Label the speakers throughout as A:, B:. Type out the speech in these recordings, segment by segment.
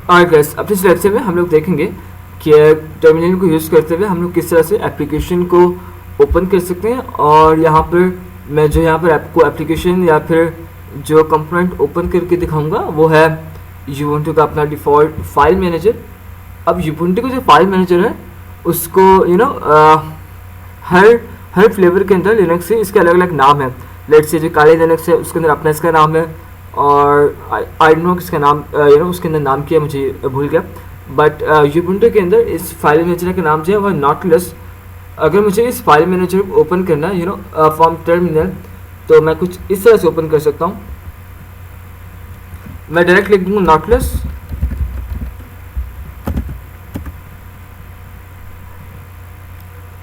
A: और गैस अपने इस लेक्चर में हम लोग देखेंगे कि टर्मिनल को यूज़ करते हुए हम लोग किस तरह से एप्लीकेशन को ओपन कर सकते हैं। और यहाँ पर मैं जो यहाँ पर आपको एप्लीकेशन या फिर जो कंपोनेंट ओपन करके दिखाऊंगा वो है यूबुंटू का अपना डिफ़ॉल्ट फाइल मैनेजर। अब यूबुंटू का जो फाइल मैनेजर है उसको हर फ्लेवर के अंदर लिनक्स से इसके अलग अलग नाम है। लेट्स से जो काले लिनक्स है उसके अंदर अपना इसका नाम है, और आई डोंट नो किसका नाम उसके अंदर नाम किया मुझे भूल गया। बट यूबुंटू के अंदर इस फाइल मैनेजर का नाम जो है वह नॉटलेस। अगर मुझे इस फाइल मैनेजर को ओपन करना है फ्रॉम टर्मिनल, तो मैं कुछ इस तरह से ओपन कर सकता हूँ। मैं डायरेक्ट लिख दूंगा नॉटलेस,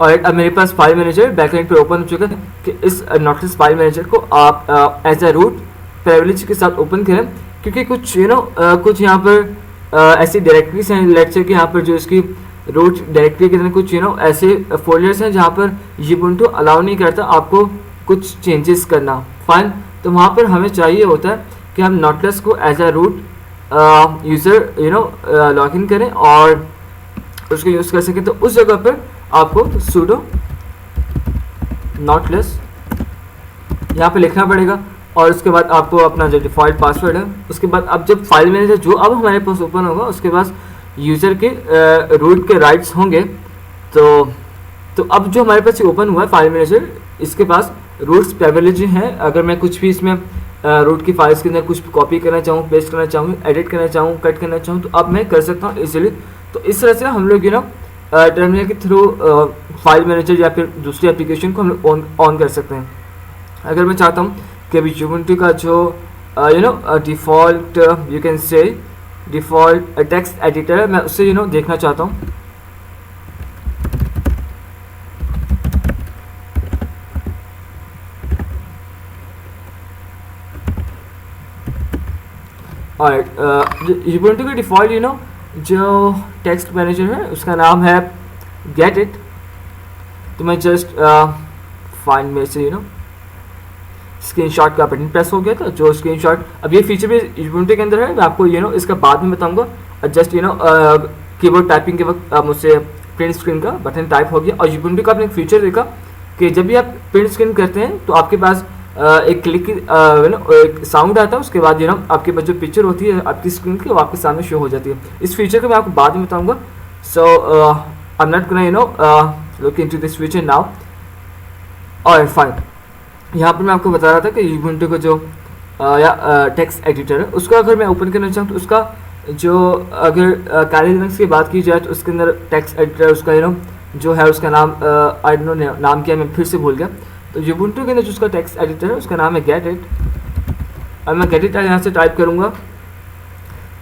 A: और अब मेरे पास फाइल मैनेजर बैकएंड पे ओपन हो चुका है। कि इस नॉटलेस फाइल मैनेजर को आप एज अ रूट प्रिविलेज के साथ ओपन करें, क्योंकि कुछ कुछ यहाँ पर ऐसी डायरेक्टरीज हैं लेक्चर के यहाँ पर जो इसकी रूट डायरेक्टरी के अंदर कुछ ऐसे फोल्डर्स हैं जहाँ पर यूबुंटू अलाउ नहीं करता आपको कुछ चेंजेस करना। फाइन, तो वहाँ पर हमें चाहिए होता है कि हम नॉटलेस को as a root user log in करें और उसको यूज़ कर सकें। तो उस जगह पर आपको sudo नॉटलेस यहाँ पे लिखना पड़ेगा, और उसके बाद आपको अपना जो डिफ़ॉल्ट पासवर्ड है, उसके बाद अब जब फाइल मैनेजर जो अब हमारे पास ओपन होगा उसके पास यूज़र के रूट के राइट्स होंगे। तो अब जो हमारे पास ओपन हुआ है फाइल मैनेजर, इसके पास रूट्स प्रिविलेज हैं। अगर मैं कुछ भी इसमें रूट की फाइल्स के अंदर कुछ कॉपी करना चाहूँ, पेस्ट करना चाहूँ, एडिट करना चाहूँ, कट करना चाहूँ, तो अब मैं कर सकता हूँ इजीली। तो इस तरह से हम लोग टर्मिनल के थ्रू फाइल मैनेजर या फिर दूसरी एप्लीकेशन को हम लोग ऑन कर सकते हैं। अगर मैं चाहता हूँ कि अभी यूबुंटू का जो default you can say default text editor है, मैं उससे देखना चाहता हूँ। और यूबुंटू का डिफ़ॉल्ट जो टेक्स्ट मैनेजर है उसका नाम है गेट इट। तो मैं जस्ट फाइंड में से स्क्रीनशॉट का बटन प्रेस हो गया था, जो स्क्रीनशॉट अब ये फीचर भी यूबुंटू के अंदर है। मैं आपको इसका बाद में बताऊंगा। जस्ट कीबोर्ड टाइपिंग के वक्त मुझसे प्रिंट स्क्रीन का बटन टाइप हो गया। और यूबुंटू का आपने एक फीचर देखा कि जब भी आप प्रिंट स्क्रीन करते हैं तो आपके पास एक क्लिक एक साउंड आता है, उसके बाद आपके पास जो पिक्चर होती है आपकी स्क्रीन की वो आपके सामने शो हो जाती है। इस फीचर को मैं आपको बाद में बताऊंगा। So I am not gonna look into this feature now. और फाइन, यहाँ पर मैं आपको बता रहा था कि यूबुंटू का जो टेक्स्ट एडिटर है उसको अगर मैं ओपन करना चाहूँ तो उसका जो अगर काले लिनक्स की बात की जाए तो उसके अंदर टेक्स्ट एडिटर उसका जो है उसका नाम आई डोंट नो नाम क्या, मैं फिर से भूल गया। तो यूबुंटू के अंदर जो उसका टेक्स्ट एडिटर है उसका नाम है गेट इट। और मैं गेट इट यहाँ से टाइप करूँगा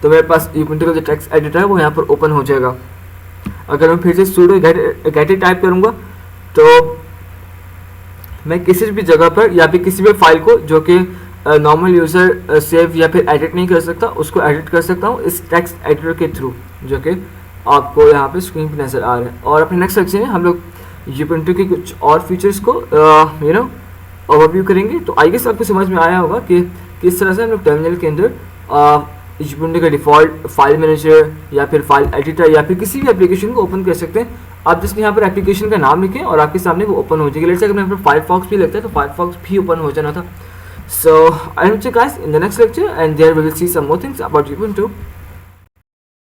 A: तो मेरे पास यूबुंटू का जो टेक्स्ट एडिटर है वो यहाँ पर ओपन हो जाएगा। अगर मैं फिर से sudo गेट इट टाइप करूँगा तो मैं किसी भी जगह पर या फिर किसी भी फाइल को जो कि नॉर्मल यूज़र सेव या फिर एडिट नहीं कर सकता उसको एडिट कर सकता हूँ इस टेक्स्ट एडिटर के थ्रू, जो कि आपको यहाँ पे स्क्रीन पे नज़र आ रहा है। और अपने नेक्स्ट सेक्शन में हम लोग यूबुंटू के कुछ और फीचर्स को ओवरव्यू करेंगे। तो आई गेस आपको समझ में आया होगा कि किस तरह से हम लोग टर्मिनल के अंदर यूबुंटू का डिफ़ॉल्ट फाइल मैनेजर या फिर फाइल एडिटर या फिर किसी भी एप्लीकेशन को ओपन कर सकते हैं। आप जिसने यहाँ पर एप्लीकेशन का नाम लिखें और आपके सामने वो ओपन हो जाएगी। लेट्स से अगर मैं यहाँ पर फायरफॉक्स भी लगता है तो फायरफॉक्स भी ओपन हो जाना था। So I am guys in the next lecture and there we will see some more things about यूबुंटू।